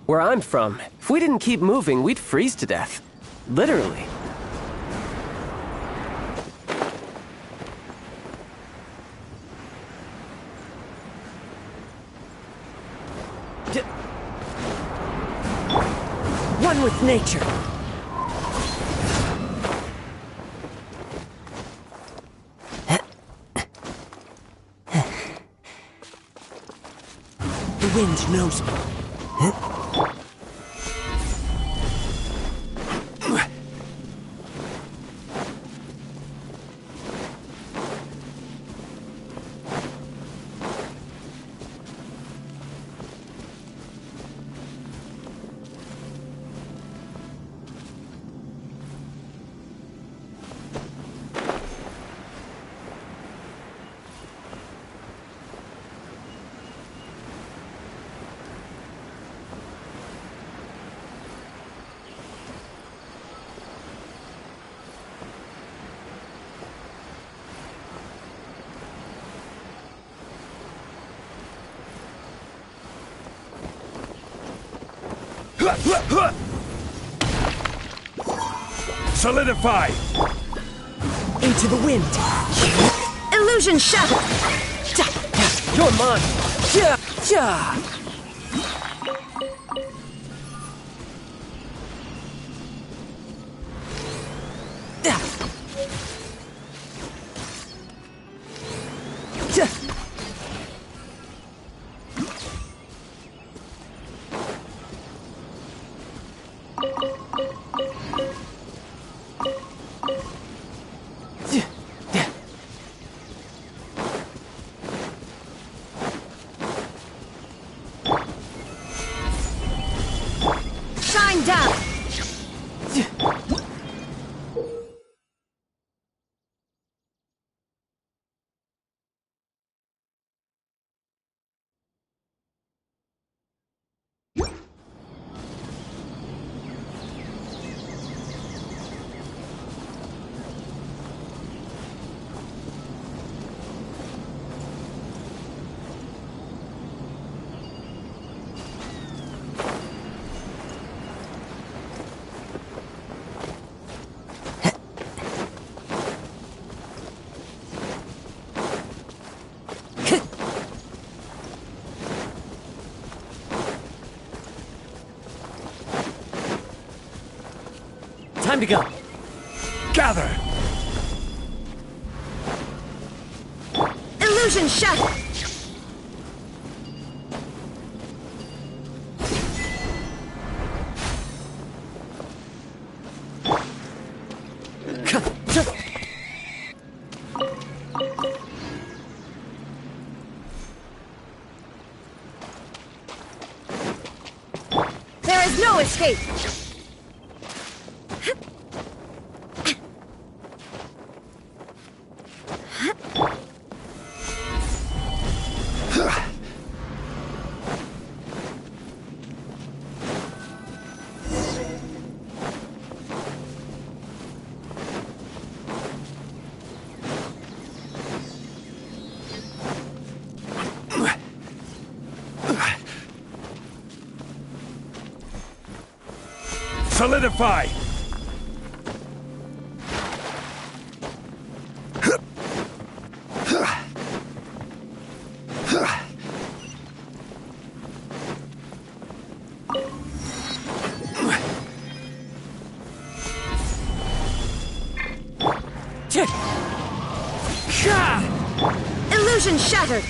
Where I'm from, if we didn't keep moving, we'd freeze to death. Literally. One with nature. The wind knows me. Solidify! Into the wind! Illusion shattered! You're mine! Yeah! Yeah! Time to go. Gather! Illusion shattered! There is no escape! Solidify! Illusion shattered!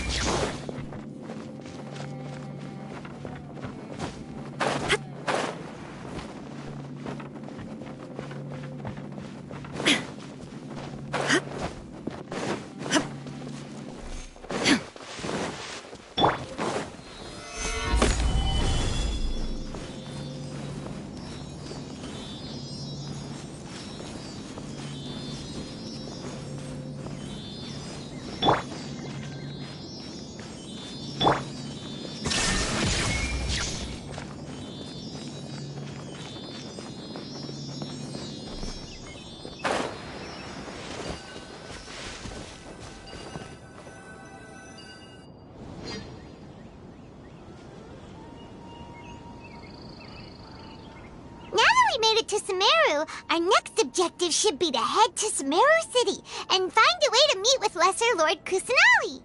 Made it to Sumeru, our next objective should be to head to Sumeru City and find a way to meet with Lesser Lord Kusanali.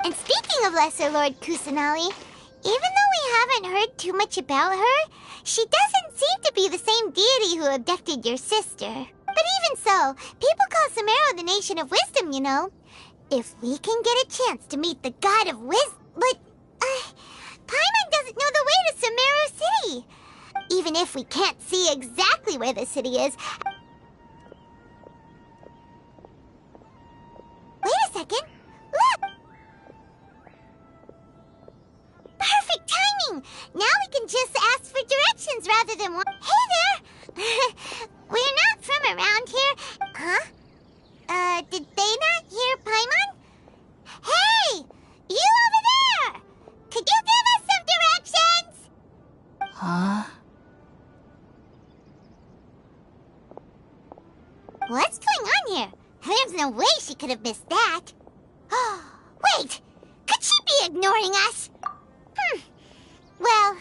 And speaking of Lesser Lord Kusanali, even though we haven't heard too much about her, she doesn't seem to be the same deity who abducted your sister. But even so, people call Sumeru the Nation of Wisdom, you know. If we can get a chance to meet the God of Wisdom... But, Paimon doesn't know the way to Sumeru City. Even if we can't see exactly where the city is... Wait a second. Look! Perfect timing! Now we can just ask for directions rather than... Hey there! We're not from around here. Huh? Did they not hear Paimon? Hey! You over there! Could you give us some directions? Huh? What's going on here? There's no way she could have missed that. Wait! Could she be ignoring us? Well,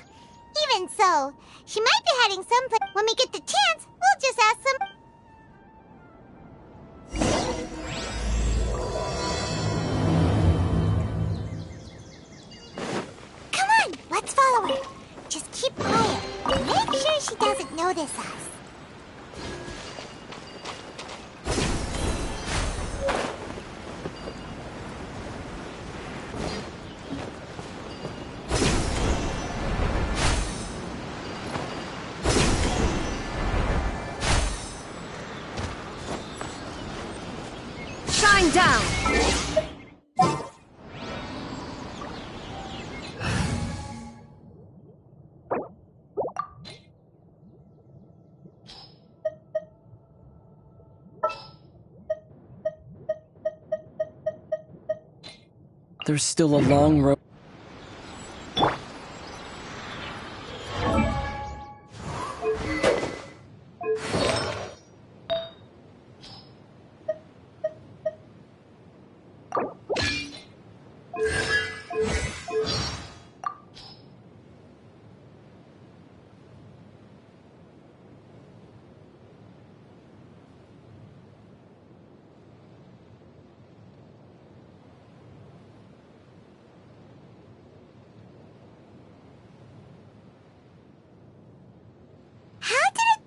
even so, she might be heading someplace. When we get the chance, we'll just ask some... Come on, let's follow her. Just keep quiet and make sure she doesn't notice us. Shine down! There's still a long road.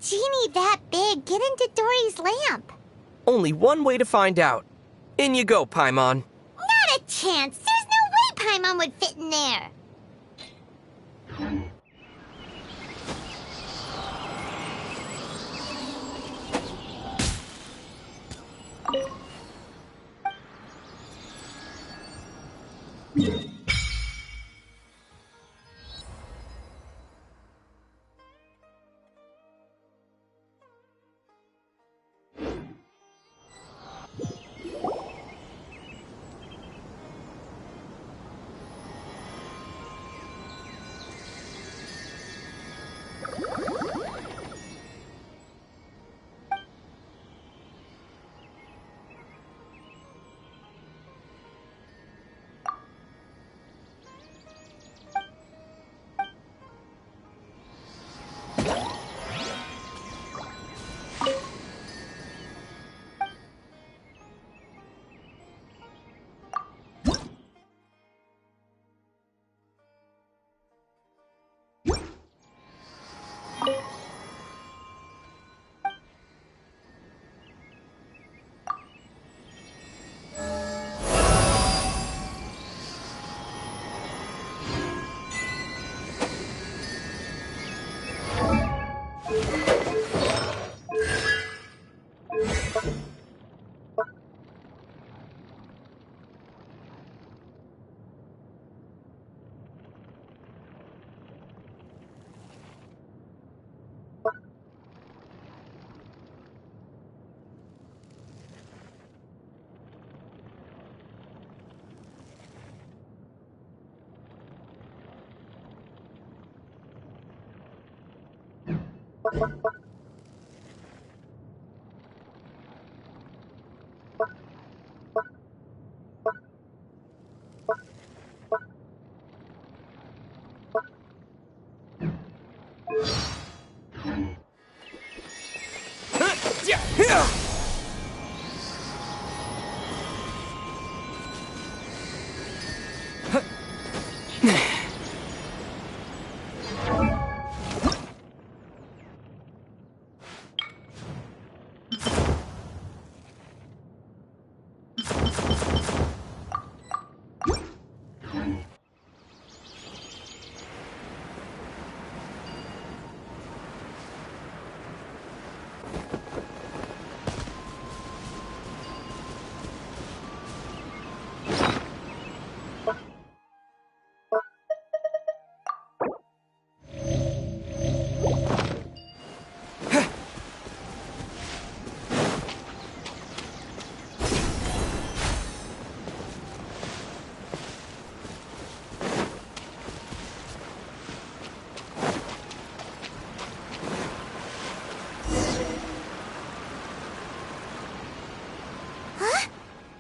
genie that big get into Dory's lamp? Only one way to find out. In you go, Paimon. Not a chance. There's no way Paimon would fit in there.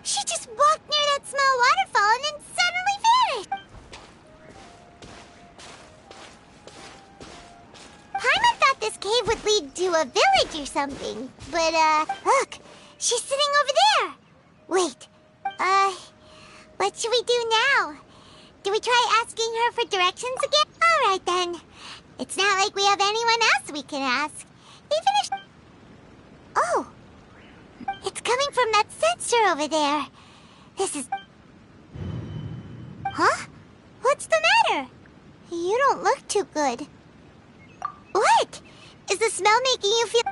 She just walked near that small waterfall and then suddenly vanished. Paimon thought this cave would lead to a village or something. But, look, she's sitting over there. Wait, what should we do now? Do we try asking her for directions again? All right, then. It's not like we have anyone else we can ask. Even if... Oh! It's coming from that sensor over there. This is... Huh? What's the matter? You don't look too good. What? Is the smell making you feel...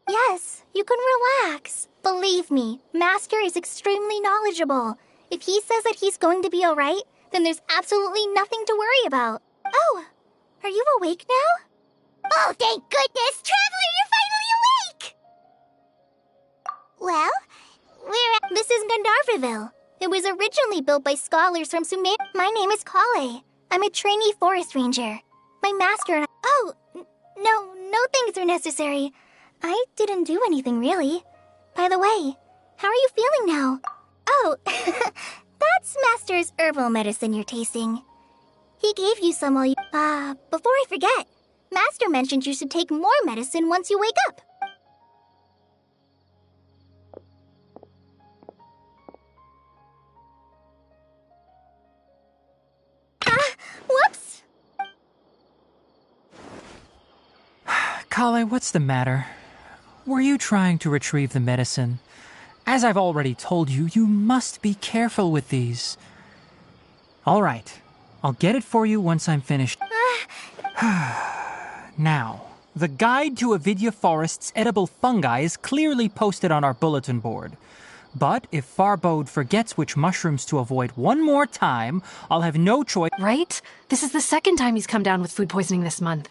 Yes, you can relax. Believe me, Master is extremely knowledgeable. If he says that he's going to be alright, then there's absolutely nothing to worry about. Oh, are you awake now? Oh, thank goodness! Traveler, you're finally awake! Well, This is Gandharvaville. It was originally built by scholars from Sumer. My name is Kale. I'm a trainee forest ranger. My master and I... Oh, no things are necessary. I didn't do anything, really. By the way, how are you feeling now? Oh, that's Master's herbal medicine you're tasting. He gave you some while you... before I forget, Master mentioned you should take more medicine once you wake up. Whoops! Kale, what's the matter? Were you trying to retrieve the medicine? As I've already told you, you must be careful with these. All right, I'll get it for you once I'm finished. Now, the guide to Avidya Forest's edible fungi is clearly posted on our bulletin board. But if Farbode forgets which mushrooms to avoid one more time, I'll have no choice. Right? This is the second time he's come down with food poisoning this month.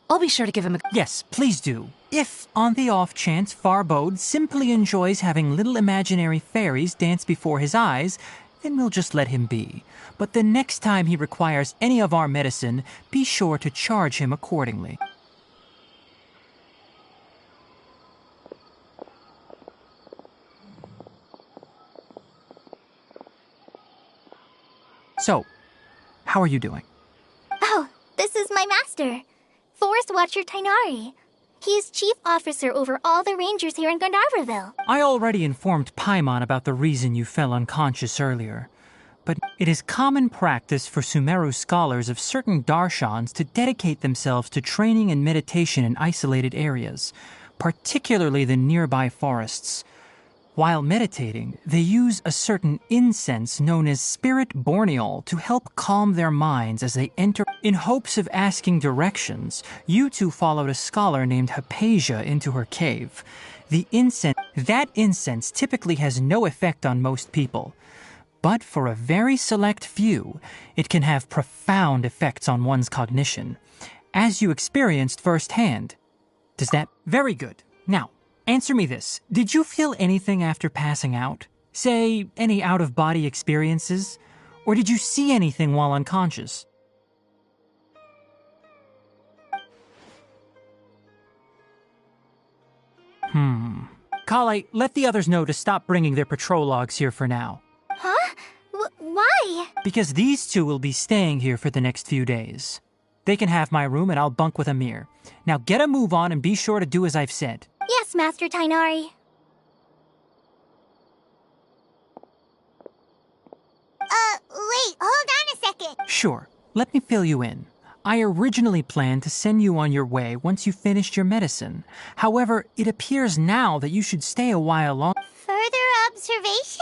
I'll be sure to give him a... Yes, please do. If, on the off chance, Farbode simply enjoys having little imaginary fairies dance before his eyes, then we'll just let him be. But the next time he requires any of our medicine, be sure to charge him accordingly. So, how are you doing? Oh, this is my master, Forest Watcher Tainari. He is chief officer over all the rangers here in Gandharvaville. I already informed Paimon about the reason you fell unconscious earlier. But it is common practice for Sumeru scholars of certain darshans to dedicate themselves to training and meditation in isolated areas, particularly the nearby forests. While meditating, they use a certain incense known as spirit borneol to help calm their minds as they enter. In hopes of asking directions, you two followed a scholar named Hypatia into her cave. That incense typically has no effect on most people. But for a very select few, it can have profound effects on one's cognition, as you experienced firsthand. Does that... Very good. Now, answer me this. Did you feel anything after passing out? Say, any out-of-body experiences? Or did you see anything while unconscious? Kale, let the others know to stop bringing their patrol logs here for now. Huh? Why? Because these two will be staying here for the next few days. They can have my room and I'll bunk with Amir. Now get a move on and be sure to do as I've said. Yes, Master Tainari. Wait, hold on a second. Sure, let me fill you in. I originally planned to send you on your way once you finished your medicine. However, it appears now that you should stay a while longer. Further observation?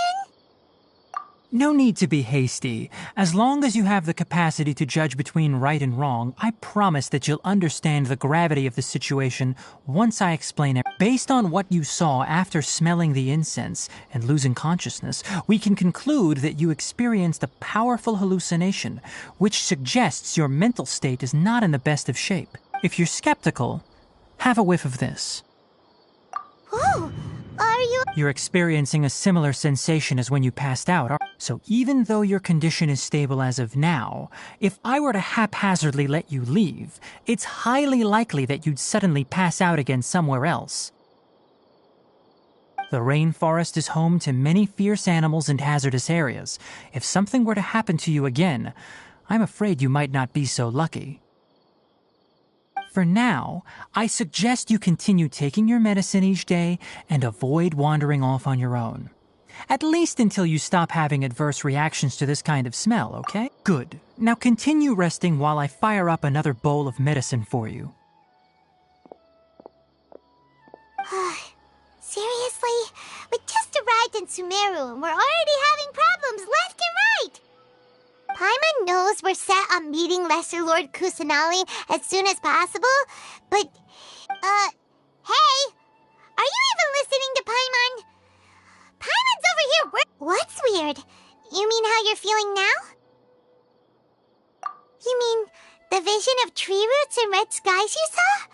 No need to be hasty. As long as you have the capacity to judge between right and wrong, I promise that you'll understand the gravity of the situation once I explain it. Based on what you saw after smelling the incense and losing consciousness, we can conclude that you experienced a powerful hallucination, which suggests your mental state is not in the best of shape. If you're skeptical, have a whiff of this. Oh, are you? You're experiencing a similar sensation as when you passed out. So even though your condition is stable as of now, if I were to haphazardly let you leave, it's highly likely that you'd suddenly pass out again somewhere else. The rainforest is home to many fierce animals and hazardous areas. If something were to happen to you again, I'm afraid you might not be so lucky. For now, I suggest you continue taking your medicine each day and avoid wandering off on your own. At least until you stop having adverse reactions to this kind of smell, okay? Good. Now continue resting while I fire up another bowl of medicine for you. Seriously? We just arrived in Sumeru and we're already having problems left and right! Paimon knows we're set on meeting Lesser Lord Kusanali as soon as possible, but, hey! Are you even listening to Paimon? Paimon's over here What's weird? You mean how you're feeling now? You mean the vision of tree roots and red skies you saw?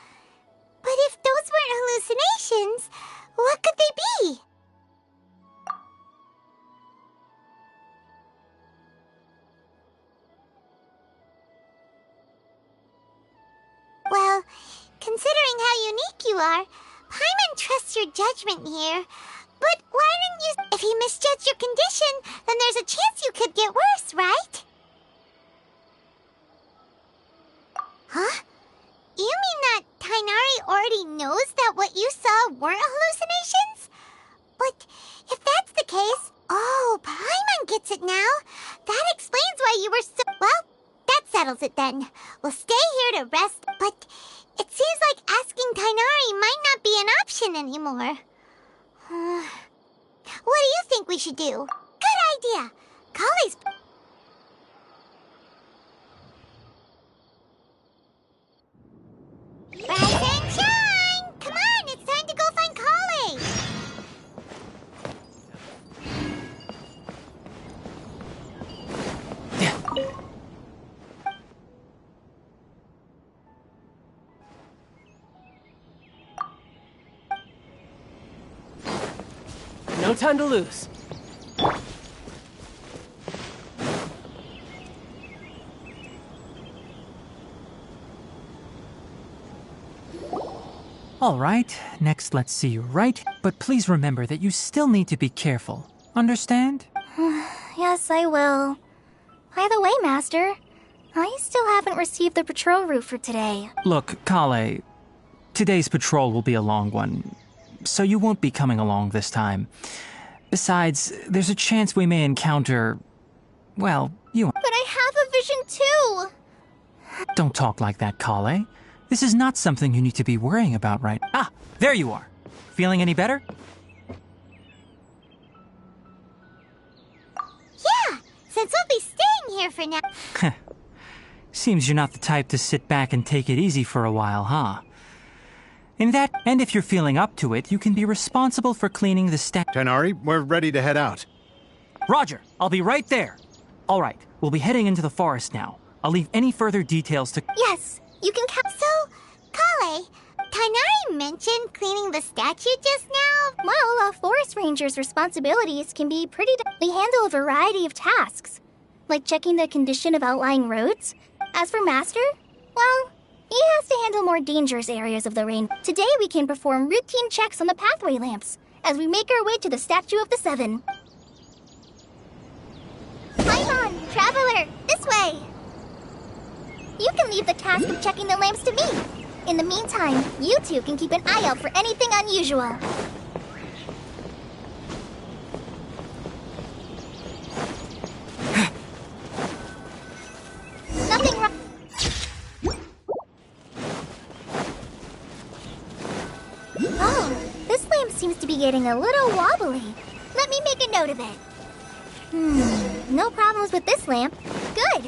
But if those weren't hallucinations, what could they be? Well, considering how unique you are, Paimon trusts your judgment here. But why didn't you... If he misjudged your condition, then there's a chance you could get worse, right? Huh? You mean that Tainari already knows that what you saw weren't hallucinations? But if that's the case... Oh, Paimon gets it now. That explains why you were so... Well, that settles it then. We'll stay here to rest, but it seems like asking Tainari might not be an option anymore. What do you think we should do? Good idea. Kale's... Rise and shine! Come on, it's time to go find Kale! No time to lose. All right, next let's see you right. But please remember that you still need to be careful. Understand? Yes, I will. By the way, Master, I still haven't received the patrol route for today. Look, Kale, today's patrol will be a long one, so you won't be coming along this time. Besides, there's a chance we may encounter... well, you... But I have a vision too! Don't talk like that, Kale. This is not something you need to be worrying about, right? Ah, there you are. Feeling any better? Yeah, since we'll be staying here for now. Seems you're not the type to sit back and take it easy for a while, huh? And if you're feeling up to it, you can be responsible for cleaning the Tainari, we're ready to head out. Roger, I'll be right there. All right, we'll be heading into the forest now. I'll leave any further details to... Yes, you can So, Kale, Tainari mentioned cleaning the statue just now. Well, a forest ranger's responsibilities can be pretty... We handle a variety of tasks, like checking the condition of outlying roads. As for Master, well, he has to handle more dangerous areas of the rain. Today we can perform routine checks on the pathway lamps as we make our way to the Statue of the Seven. Paimon, Traveler, this way! You can leave the task of checking the lamps to me. In the meantime, you two can keep an eye out for anything unusual. Nothing wrong. Oh, this lamp seems to be getting a little wobbly. Let me make a note of it. No problems with this lamp. Good.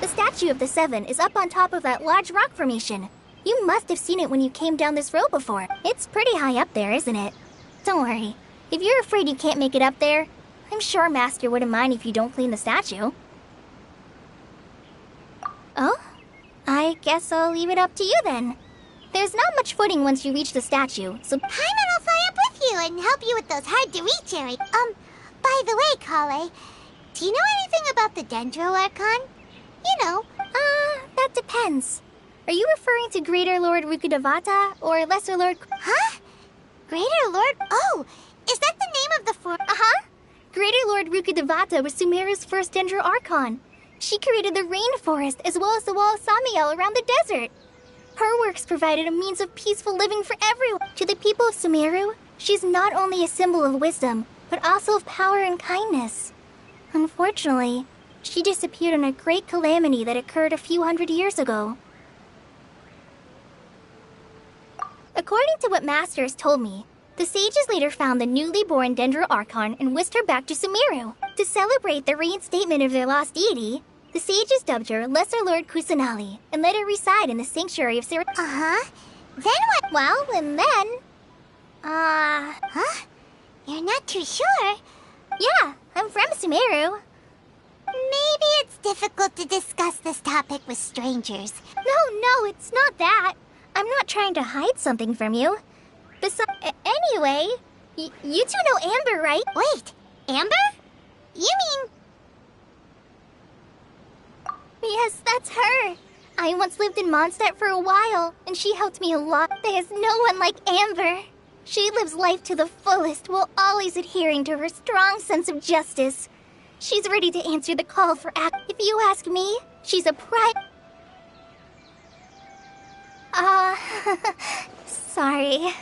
The statue of the Seven is up on top of that large rock formation. You must have seen it when you came down this road before. It's pretty high up there, isn't it? Don't worry. If you're afraid you can't make it up there, I'm sure Master wouldn't mind if you don't clean the statue. Oh? I guess I'll leave it up to you then. There's not much footing once you reach the statue, so Paimon will fly up with you and help you with those hard-to-reach areas. By the way, Kale, do you know anything about the Dendro Archon? You know. That depends. Are you referring to Greater Lord Rukkhadevata or Lesser Lord... Huh? Greater Lord? Oh, is that the name of the form? Uh-huh. Greater Lord Rukkhadevata was Sumeru's first Dendro Archon. She created the rainforest as well as the wall of Samiel around the desert. Her works provided a means of peaceful living for everyone. To the people of Sumeru, she's not only a symbol of wisdom, but also of power and kindness. Unfortunately, she disappeared in a great calamity that occurred a few hundred years ago. According to what Masters told me, the sages later found the newly born Dendro Archon and whisked her back to Sumeru. To celebrate the reinstatement of their lost deity, the sages dubbed her Lesser Lord Kusanali and let her reside in the sanctuary of Sir. Uh-huh. Then what? Well, and then... Huh? You're not too sure? Yeah, I'm from Sumeru. Maybe it's difficult to discuss this topic with strangers. No, it's not that. I'm not trying to hide something from you. Anyway, you two know Amber, right? Wait, Amber? You mean... Yes, that's her. I once lived in Mondstadt for a while, and she helped me a lot. There's no one like Amber. She lives life to the fullest while always adhering to her strong sense of justice. She's ready to answer the call for act. If you ask me, she's a sorry.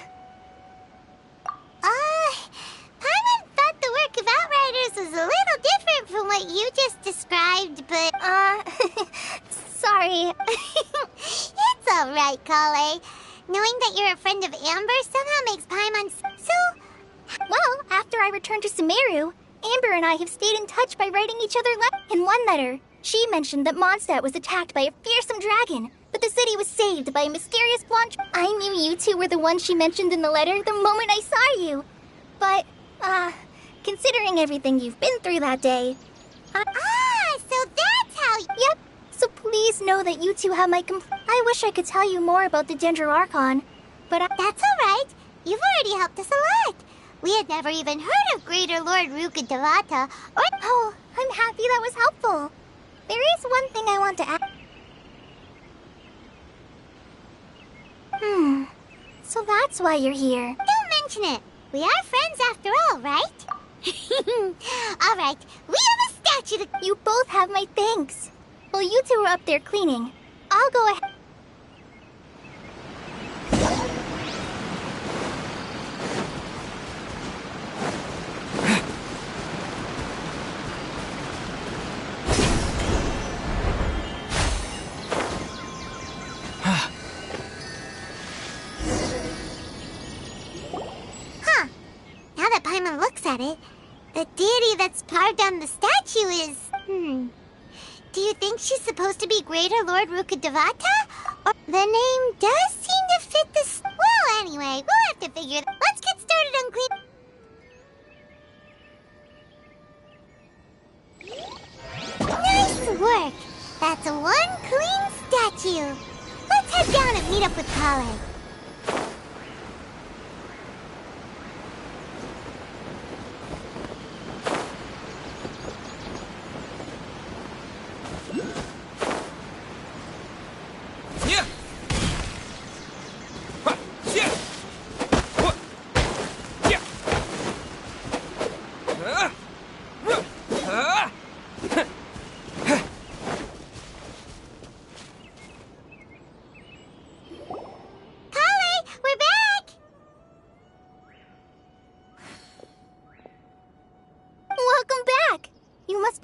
Paimon thought the work of Outriders was a little different from what you just described, but... Sorry. It's alright, Kale. Knowing that you're a friend of Amber somehow makes Paimon so... Well, after I returned to Sumeru, Amber and I have stayed in touch by writing each other letters. In one letter, she mentioned that Mondstadt was attacked by a fearsome dragon, but the city was saved by a mysterious blonde... I knew you two were the ones she mentioned in the letter the moment I saw you. But, considering everything you've been through that day... so that's how... Yep, so please know that you two have my I wish I could tell you more about the Dendro Archon, but That's alright. You've already helped us a lot. We had never even heard of Greater Lord Rukkhadevata, or... Oh, I'm happy that was helpful. There is one thing I want to add. So that's why you're here. Don't mention it. We are friends after all, right? Alright, we have a statue to... You both have my thanks. While you two are up there cleaning, I'll go ahead. Now that Paimon looks at it, the deity that's carved on the statue is... Do you think she's supposed to be Greater Lord Rukkhadevata? Or the name does seem to fit this... Well, anyway, we'll have to figure... Let's get started on clean... Nice work! That's one clean statue. Let's head down and meet up with Kale.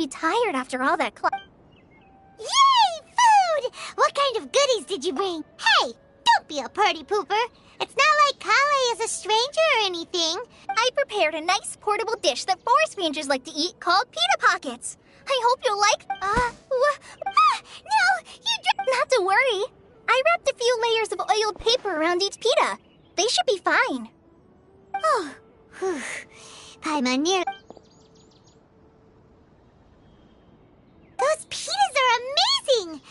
Tired after all that Yay! Food! supplies did you bring? Hey, don't be a party pooper. It's not like Kale is a stranger or anything. I prepared a nice portable dish that forest rangers like to eat called pita pockets. I hope you'll like... no, Not to worry. I wrapped a few layers of oiled paper around each pita. They should be fine. Oh, Paimon near... Those pitas are amazing!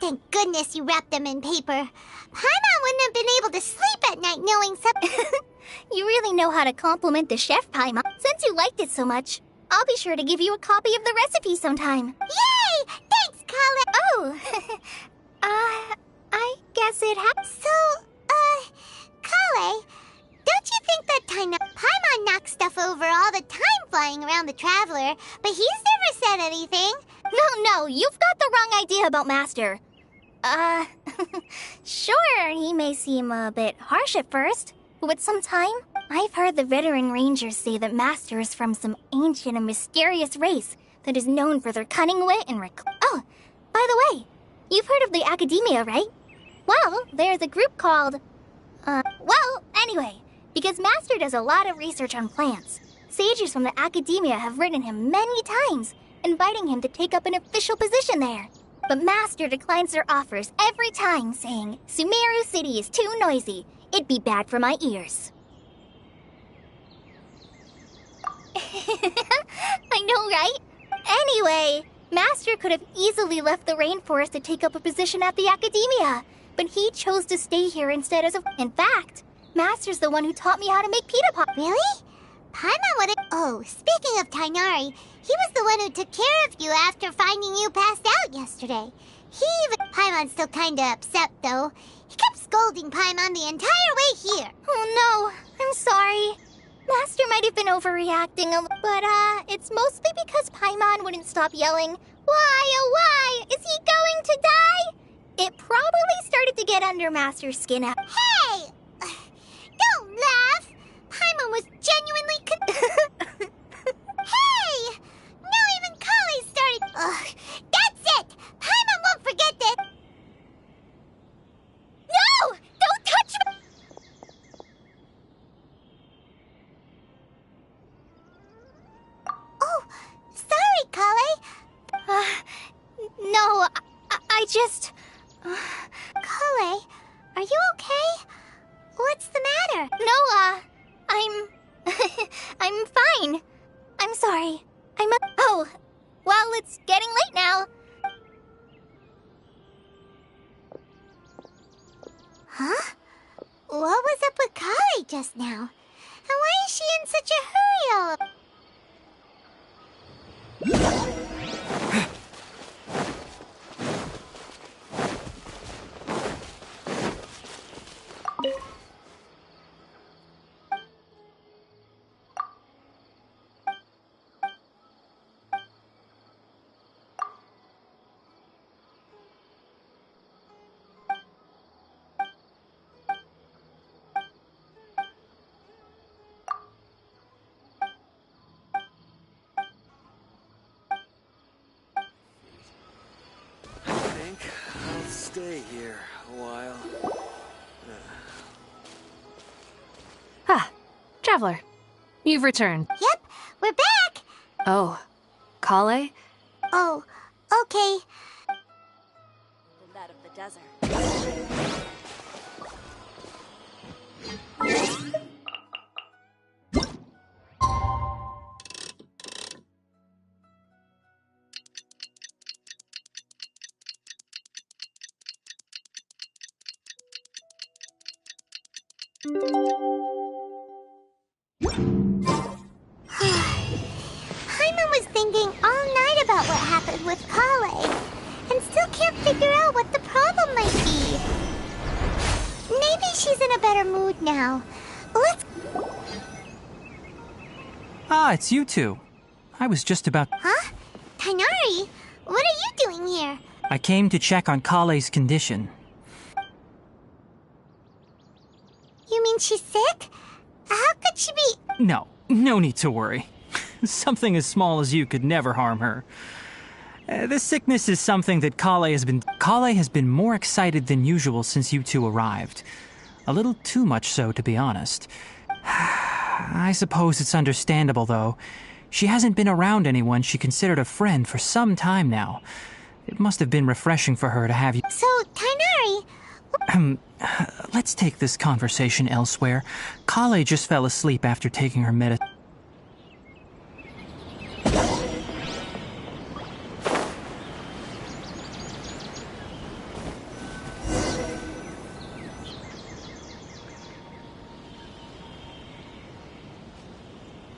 Thank goodness you wrapped them in paper. Paimon wouldn't have been able to sleep at night knowing something. You really know how to compliment the chef, Paimon. Since you liked it so much, I'll be sure to give you a copy of the recipe sometime. Yay! Thanks, Kale! Oh, I guess it So, Kale, don't you think that Paimon knocks stuff over all the time flying around the Traveler, but he's never said anything? No, you've got the wrong idea about Master. Sure, he may seem a bit harsh at first, but with some time, I've heard the veteran rangers say that Master is from some ancient and mysterious race that is known for their cunning wit and Oh, by the way, you've heard of the Academia, right? Well, there's a group called... anyway, because Master does a lot of research on plants, sages from the Academia have written him many times, inviting him to take up an official position there. But Master declines their offers every time, saying, Sumeru City is too noisy. It'd be bad for my ears. I know, right? Anyway, Master could have easily left the rainforest to take up a position at the Academia, but he chose to stay here instead as a... In fact, Master's the one who taught me how to make pita pop. Really? Paimon would have... Oh, speaking of Tainari, he was the one who took care of you after finding you passed out yesterday. Paimon's still kinda upset, though. He kept scolding Paimon the entire way here. Oh no, I'm sorry. Master might have been overreacting but it's mostly because Paimon wouldn't stop yelling, Why, oh why, is he going to die? It probably started to get under Master's skin. Hey! Don't laugh! Paimon was genuinely Hey! Now even Kale started... Ugh, that's it! Paimon won't forget this! No! Don't touch me! Oh, sorry, Kale. No, I just... Kale, are you okay? What's the matter? No, I'm fine. I'm sorry. Oh, well, it's getting late now. Huh? What was up with Kale just now? And why is she in such a hurry all I'll stay here a while. Traveler, you've returned. Yep, we're back! Oh, Kale? Oh, okay. Than that of the desert. Paimon was thinking all night about what happened with Kale, and still can't figure out what the problem might be. Maybe she's in a better mood now. Let's... Ah, it's you two. I was just about... Huh? Tainari, what are you doing here? I came to check on Kale's condition. You mean she's sick? How could she be... No need to worry. Something as small as you could never harm her. This sickness is something that Kale has been more excited than usual since you two arrived. A little too much so, to be honest. I suppose it's understandable, though. She hasn't been around anyone she considered a friend for some time now. It must have been refreshing for her to have you. So, Tainari... Let's take this conversation elsewhere. Kale just fell asleep after taking her medicine.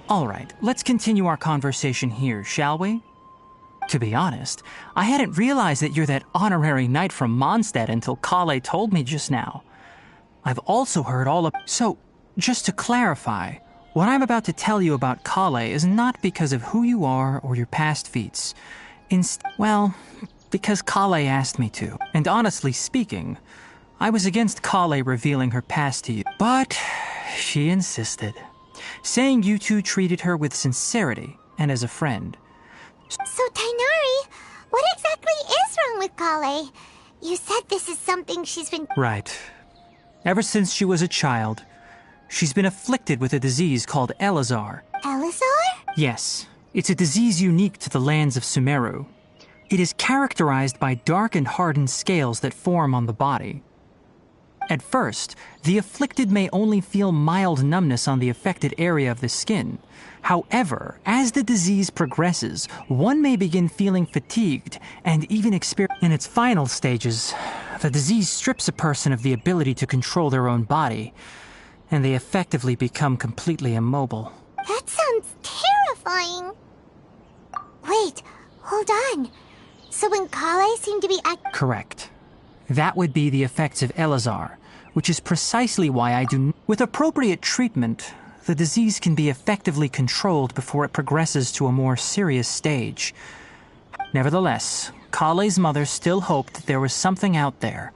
All right, let's continue our conversation here, shall we? To be honest, I hadn't realized that you're that honorary knight from Mondstadt until Kale told me just now. I've also heard all of... So, just to clarify, what I'm about to tell you about Kale is not because of who you are or your past feats. Well, because Kale asked me to. And honestly speaking, I was against Kale revealing her past to you. But she insisted, saying you two treated her with sincerity and as a friend. So, Tainari, what exactly is wrong with Kale? You said this is something she's been... Right. Ever since she was a child, she's been afflicted with a disease called Elazar. Elazar? Yes. It's a disease unique to the lands of Sumeru. It is characterized by dark and hardened scales that form on the body. At first, the afflicted may only feel mild numbness on the affected area of the skin. However, as the disease progresses, one may begin feeling fatigued and even experience... In its final stages, the disease strips a person of the ability to control their own body, and they effectively become completely immobile. That sounds terrifying. Wait, hold on. So when Kale seemed to be Correct. That would be the effects of Elazar, which is precisely why I do... With appropriate treatment, the disease can be effectively controlled before it progresses to a more serious stage. Nevertheless, Kale's mother still hoped that there was something out there.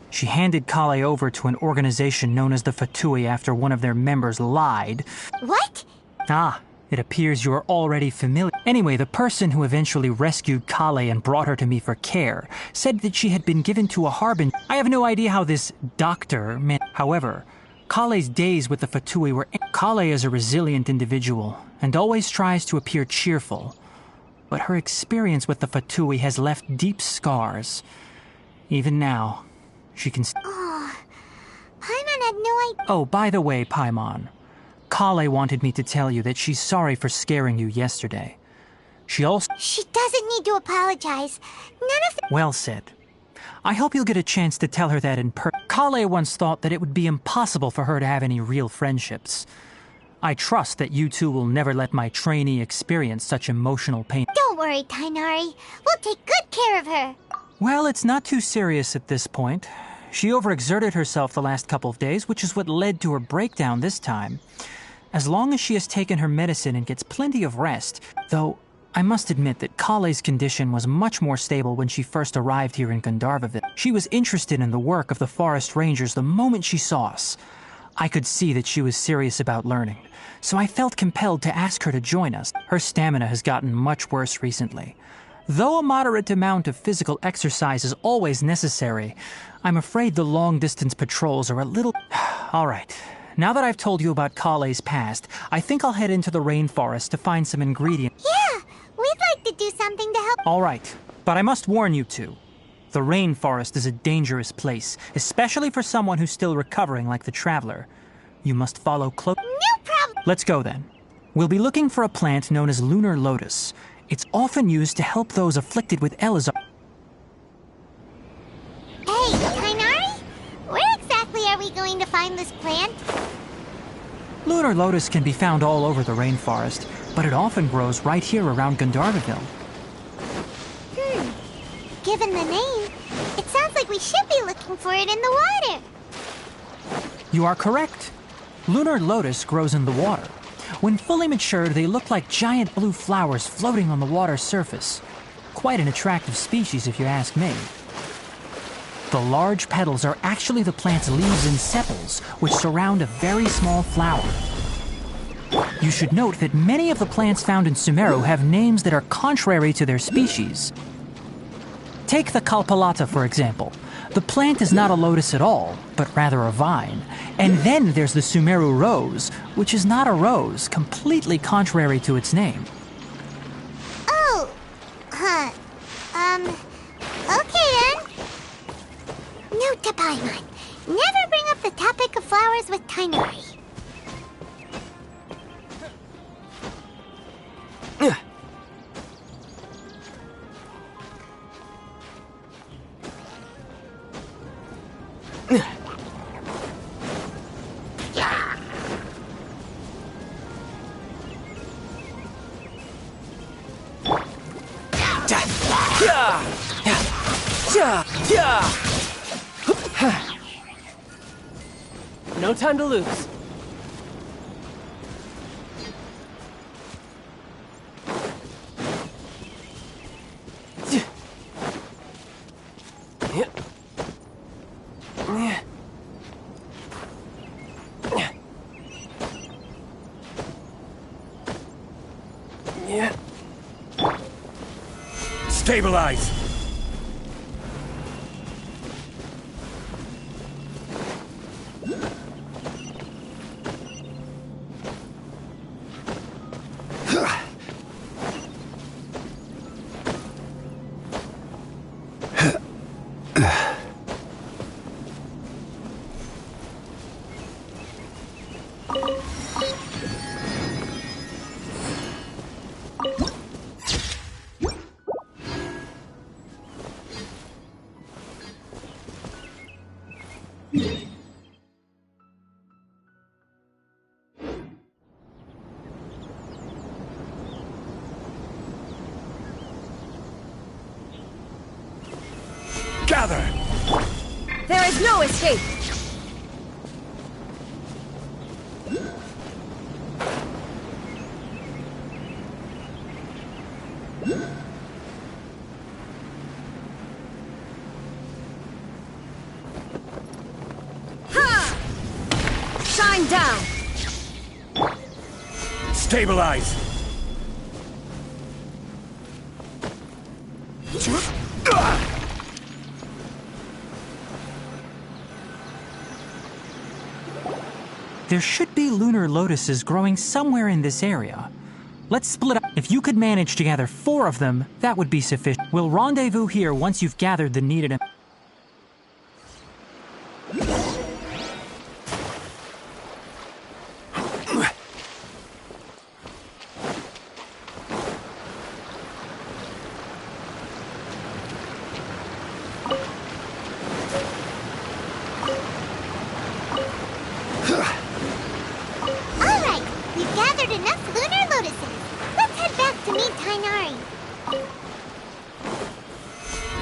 She handed Kale over to an organization known as the Fatui after one of their members lied. What? Ah, it appears you're already familiar. Anyway, the person who eventually rescued Kale and brought her to me for care said that she had been given to a harbinger. I have no idea how this doctor meant. However, Kale's days with the Fatui were... Kale is a resilient individual and always tries to appear cheerful. But her experience with the Fatui has left deep scars. Even now, she can... Oh, Paimon had no idea... Oh, by the way, Paimon, Kale wanted me to tell you that she's sorry for scaring you yesterday. She also... She doesn't need to apologize. None of the... Well said. I hope you'll get a chance to tell her that in person. Kale once thought that it would be impossible for her to have any real friendships. I trust that you two will never let my trainee experience such emotional pain. Don't worry, Tainari. We'll take good care of her. Well, it's not too serious at this point. She overexerted herself the last couple of days, which is what led to her breakdown this time. As long as she has taken her medicine and gets plenty of rest, though I must admit that Kale's condition was much more stable when she first arrived here in Gandharvaville. She was interested in the work of the forest rangers the moment she saw us. I could see that she was serious about learning, so I felt compelled to ask her to join us. Her stamina has gotten much worse recently. Though a moderate amount of physical exercise is always necessary, I'm afraid the long-distance patrols are a little... All right. Now that I've told you about Kale's past, I think I'll head into the rainforest to find some ingredients. Yeah, we'd like to do something to help. All right, but I must warn you two. The rainforest is a dangerous place, especially for someone who's still recovering like the Traveler. You must follow close. No problem. Let's go then. We'll be looking for a plant known as lunar lotus. It's often used to help those afflicted with Elazar. Hey, Tainari? Where exactly are we going to find this plant? Lunar lotus can be found all over the rainforest, but it often grows right here around Gandharvaville. Given the name, it sounds like we should be looking for it in the water. You are correct. Lunar lotus grows in the water. When fully matured, they look like giant blue flowers floating on the water's surface. Quite an attractive species, if you ask me. The large petals are actually the plant's leaves and sepals, which surround a very small flower. You should note that many of the plants found in Sumeru have names that are contrary to their species. Take the Kalpalata, for example. The plant is not a lotus at all, but rather a vine. And then there's the Sumeru rose, which is not a rose, completely contrary to its name. Oh, okay then. Note to Paimon. Never bring up the topic of flowers with Tainari. No time to lose. Stabilize! Gather! There is no escape! Ha! Shine down! Stabilize! There should be lunar lotuses growing somewhere in this area. Let's split up. If you could manage to gather 4 of them, that would be sufficient. We'll rendezvous here once you've gathered the needed...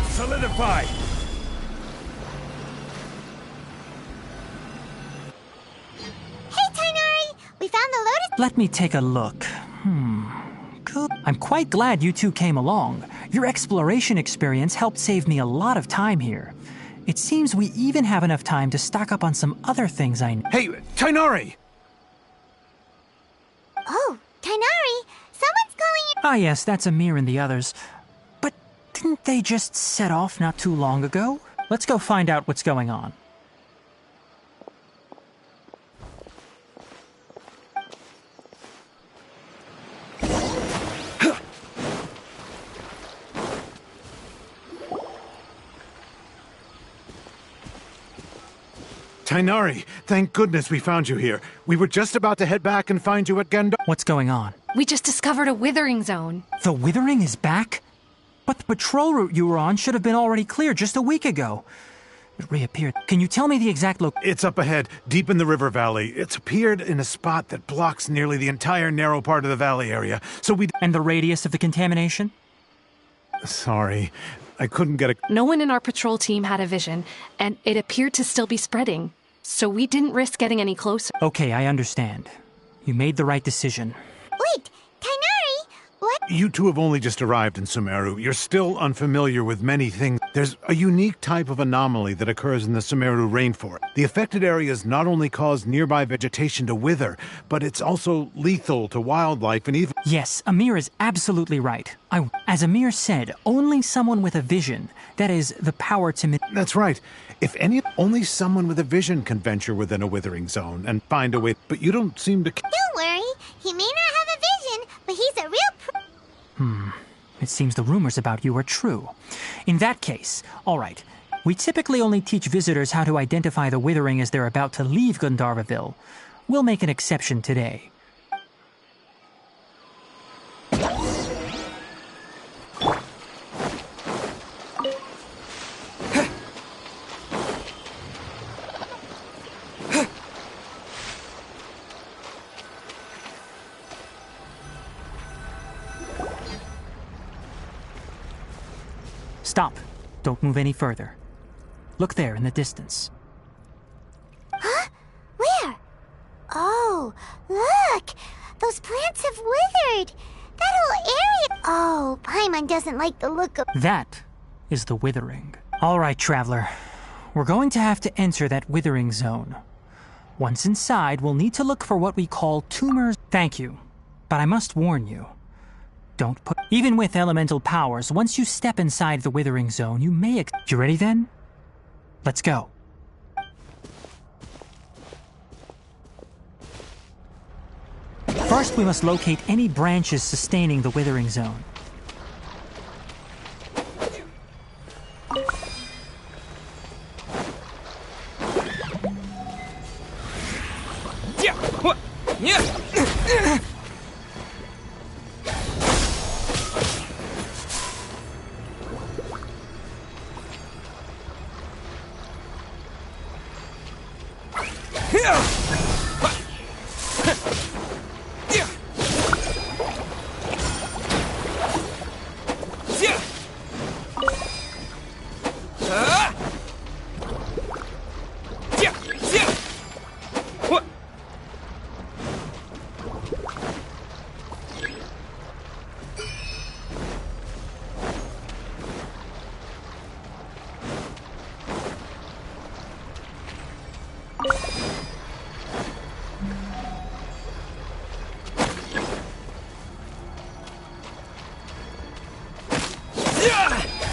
Solidify! Hey, Tainari! We found the lotus... Let me take a look. Good. I'm quite glad you two came along. Your exploration experience helped save me a lot of time here. It seems we even have enough time to stock up on some other things I need. Hey, Tainari! Oh, Tainari! Someone's calling you... Ah yes, that's Amir and the others. But didn't they just set off not too long ago? Let's go find out what's going on. Tainari, thank goodness we found you here. We were just about to head back and find you at Gendo. What's going on? We just discovered a withering zone. The withering is back? But the patrol route you were on should have been already clear just a week ago. It reappeared. Can you tell me the exact location? It's up ahead, deep in the river valley. It's appeared in a spot that blocks nearly the entire narrow part of the valley area. So we... And the radius of the contamination? Sorry, I couldn't get a... No one in our patrol team had a vision, and it appeared to still be spreading. So we didn't risk getting any closer. Okay, I understand. You made the right decision. Wait, Tainari! What? You two have only just arrived in Sumeru. You're still unfamiliar with many things. There's a unique type of anomaly that occurs in the Sumeru rainforest. The affected areas not only cause nearby vegetation to wither, but it's also lethal to wildlife and even... Yes, Amir is absolutely right. As Amir said, only someone with a vision, that is, the power to... That's right. Only someone with a vision can venture within a withering zone and find a way, but you don't seem to... Don't worry, he may not have a vision, but he's a real It seems the rumors about you are true. In that case, all right. We typically only teach visitors how to identify the withering as they're about to leave Gandharvaville. We'll make an exception today. Stop. Don't move any further. Look there in the distance. Huh? Where? Oh, look! Those plants have withered! That whole area... Oh, Paimon doesn't like the look of... That is the withering. All right, traveler. We're going to have to enter that withering zone. Once inside, we'll need to look for what we call tumors. Thank you. But I must warn you. Don't put... Even with elemental powers, once you step inside the withering zone, you may... You ready then? Let's go. First, we must locate any branches sustaining the withering zone.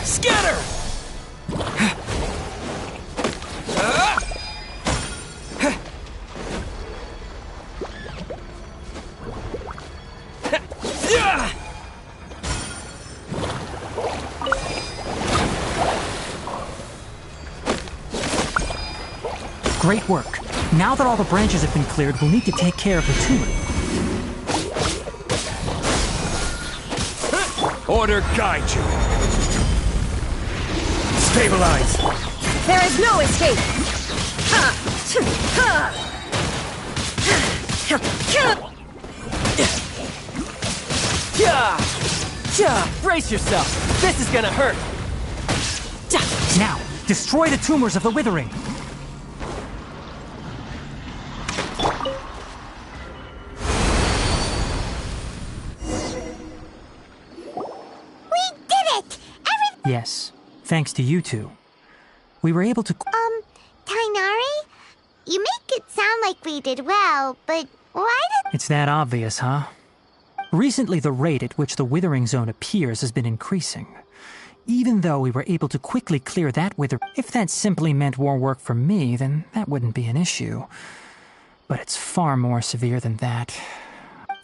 Scatter! Great work. Now that all the branches have been cleared, we'll need to take care of the tumor. Order guide you. Stabilize. There is no escape! Brace yourself! This is gonna hurt! Now, destroy the tumors of the withering! We did it! Yes, thanks to you two. We were able to... Tainari? You make it sound like we did well, but why did... It's that obvious, huh? Recently, the rate at which the withering zone appears has been increasing. Even though we were able to quickly clear that wither... If that simply meant more work for me, then that wouldn't be an issue. But it's far more severe than that.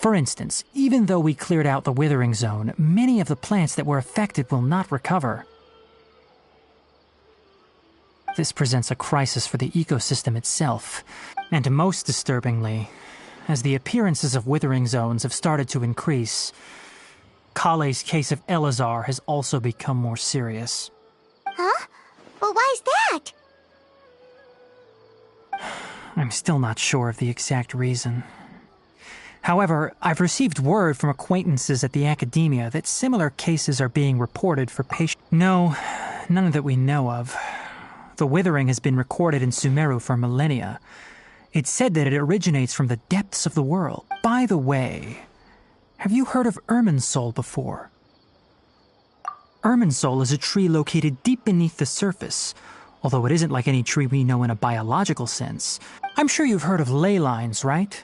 For instance, even though we cleared out the withering zone, many of the plants that were affected will not recover. This presents a crisis for the ecosystem itself. And most disturbingly, as the appearances of withering zones have started to increase, Kale's case of Elazar has also become more serious. Huh? Well, why's that? I'm still not sure of the exact reason. However, I've received word from acquaintances at the academia that similar cases are being reported for patients. No, none that we know of. The withering has been recorded in Sumeru for millennia. It's said that it originates from the depths of the world. By the way, Have you heard of Irminsul before? Irminsul is a tree located deep beneath the surface, although it isn't like any tree we know in a biological sense. I'm sure you've heard of ley lines, right?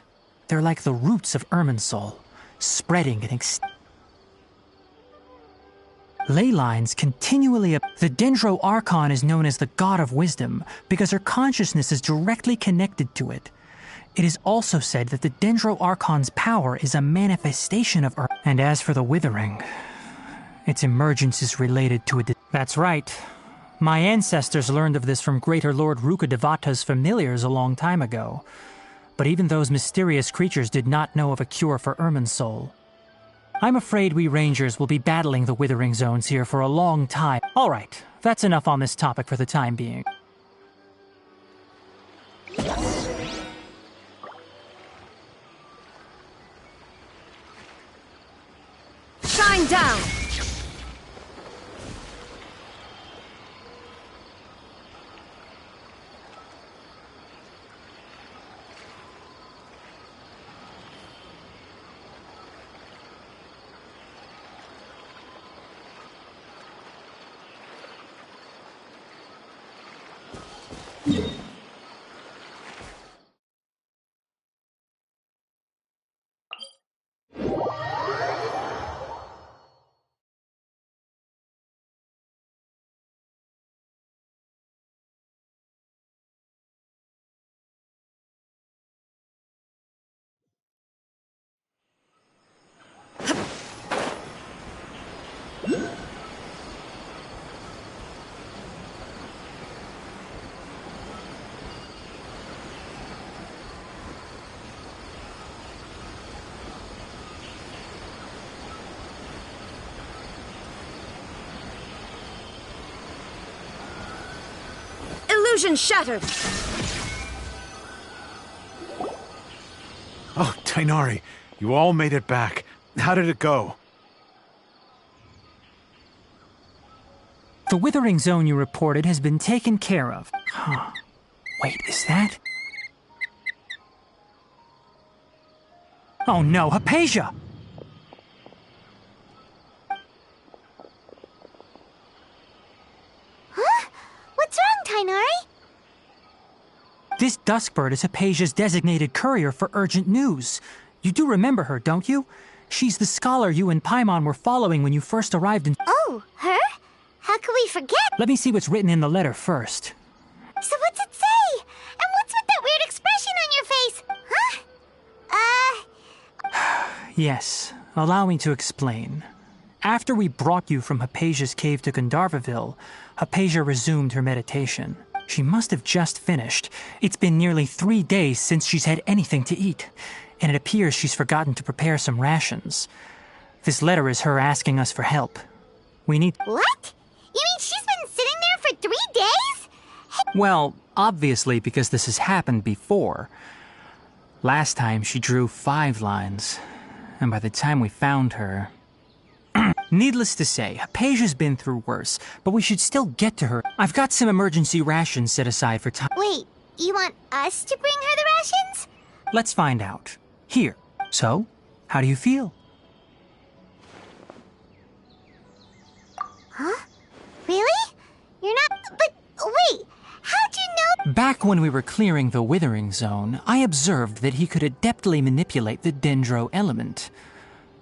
They're like the roots of Irminsul, spreading and ley lines continually The Dendro Archon is known as the God of Wisdom because her consciousness is directly connected to it. It is also said that the Dendro Archon's power is a manifestation of Earth. And as for the Withering, its emergence is related to it. That's right. My ancestors learned of this from Greater Lord Rukkhadevata's familiars a long time ago. But even those mysterious creatures did not know of a cure for Irminsul. I'm afraid we Rangers will be battling the Withering Zones here for a long time. All right, that's enough on this topic for the time being. Shine down! Illusion shattered! Oh, Tainari, you all made it back. How did it go? The Withering Zone you reported has been taken care of. Huh. Wait, is that? Oh no, Hypatia! Huh? What's wrong, Tainari? This Duskbird is Hypatia's designated courier for urgent news. You do remember her, don't you? She's the scholar you and Paimon were following when you first arrived in— Oh, her? How could we forget? Let me see what's written in the letter first. So what's it say? And what's with that weird expression on your face? Huh? Yes, allow me to explain. After we brought you from Hypatia's cave to Gandharvaville, Hypatia resumed her meditation. She must have just finished. It's been nearly 3 days since she's had anything to eat, and it appears she's forgotten to prepare some rations. This letter is her asking us for help. We need— What? You mean she's been sitting there for 3 days? Well, obviously because this has happened before. Last time she drew 5 lines, and by the time we found her— Needless to say, Hypatia's been through worse, but we should still get to her. I've got some emergency rations set aside for time. Wait, you want us to bring her the rations? Let's find out. Here. So, how do you feel? Huh? Really? You're not— But wait, how'd you know— Back when we were clearing the Withering Zone, I observed that he could adeptly manipulate the Dendro element.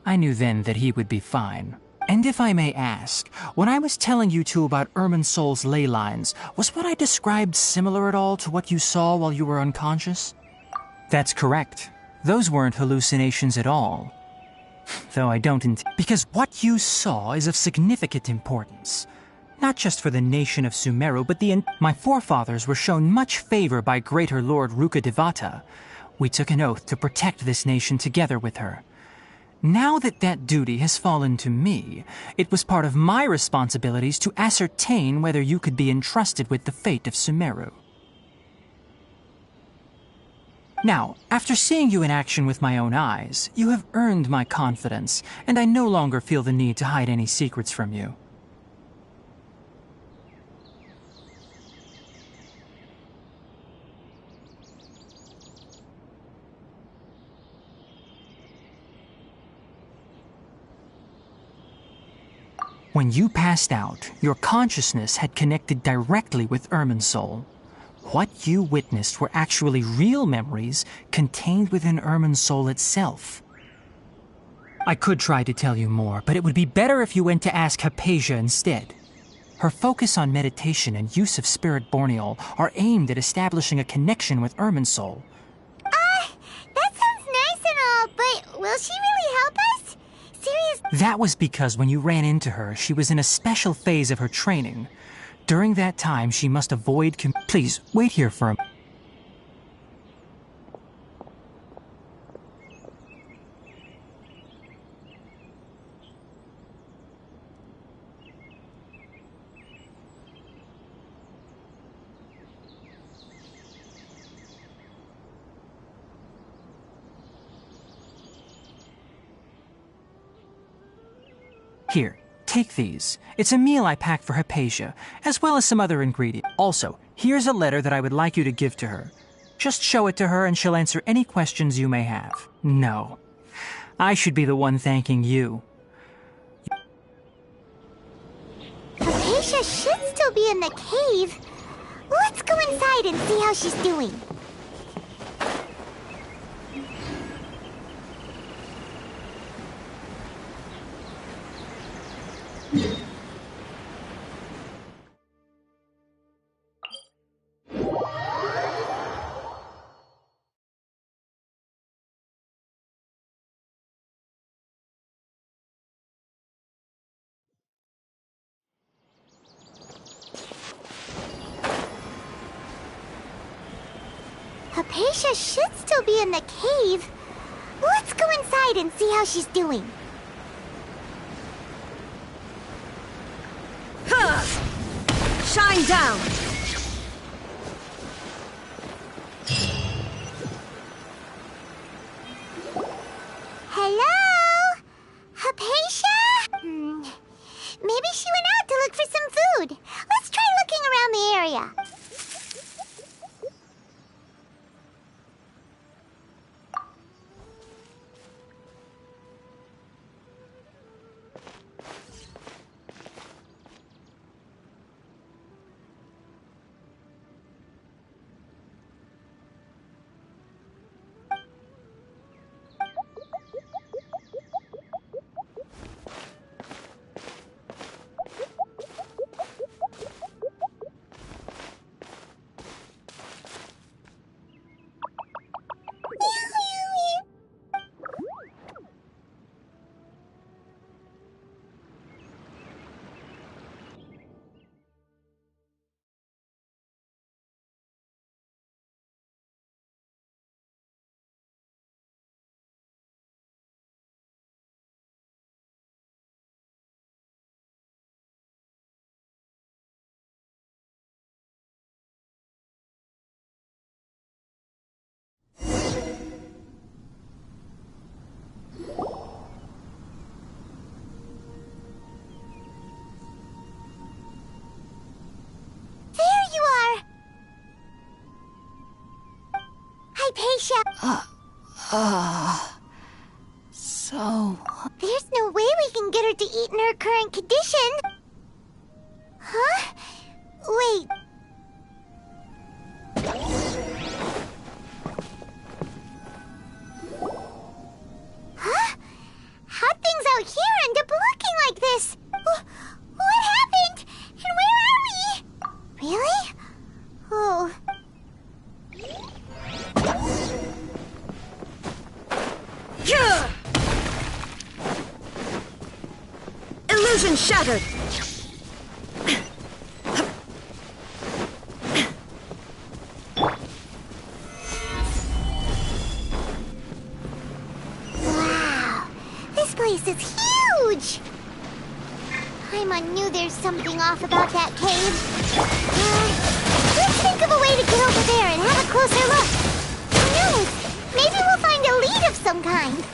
I knew then that he would be fine. And if I may ask, when I was telling you two about Irminsul's ley lines, was what I described similar at all to what you saw while you were unconscious? That's correct. Those weren't hallucinations at all. Though I don't because what you saw is of significant importance. Not just for the nation of Sumeru, but my forefathers were shown much favor by Greater Lord Rukkhadevata. We took an oath to protect this nation together with her. Now that that duty has fallen to me, it was part of my responsibilities to ascertain whether you could be entrusted with the fate of Sumeru. Now, after seeing you in action with my own eyes, you have earned my confidence, and I no longer feel the need to hide any secrets from you. When you passed out, your consciousness had connected directly with Irminsul. What you witnessed were actually real memories contained within Irminsul itself. I could try to tell you more, but it would be better if you went to ask Hypatia instead. Her focus on meditation and use of Spirit Borneol are aimed at establishing a connection with Irminsul. That sounds nice and all, but will she really help us? Seriously? That was because when you ran into her, she was in a special phase of her training. During that time, she must avoid Please, wait here for a... Here, take these. It's a meal I packed for Hypatia, as well as some other ingredients. Also, here's a letter that I would like you to give to her. Just show it to her and she'll answer any questions you may have. No. I should be the one thanking you. Hypatia should still be in the cave. Let's go inside and see how she's doing. Hypatia should still be in the cave. Let's go inside and see how she's doing. Shine down! Hello? Hypatia? Maybe she went out to look for some food. Let's try looking around the area. Hypatia! So... There's no way we can get her to eat in her current condition. Huh? Wait. Huh? How'd things out here end up looking like this? What happened? And where are we? Really? Oh... Illusion shattered! Wow! This place is huge! Paimon knew there's something off about that cave. Let's think of a way to get over there and have a closer look. Who knows? Maybe we'll find a lead of some kind.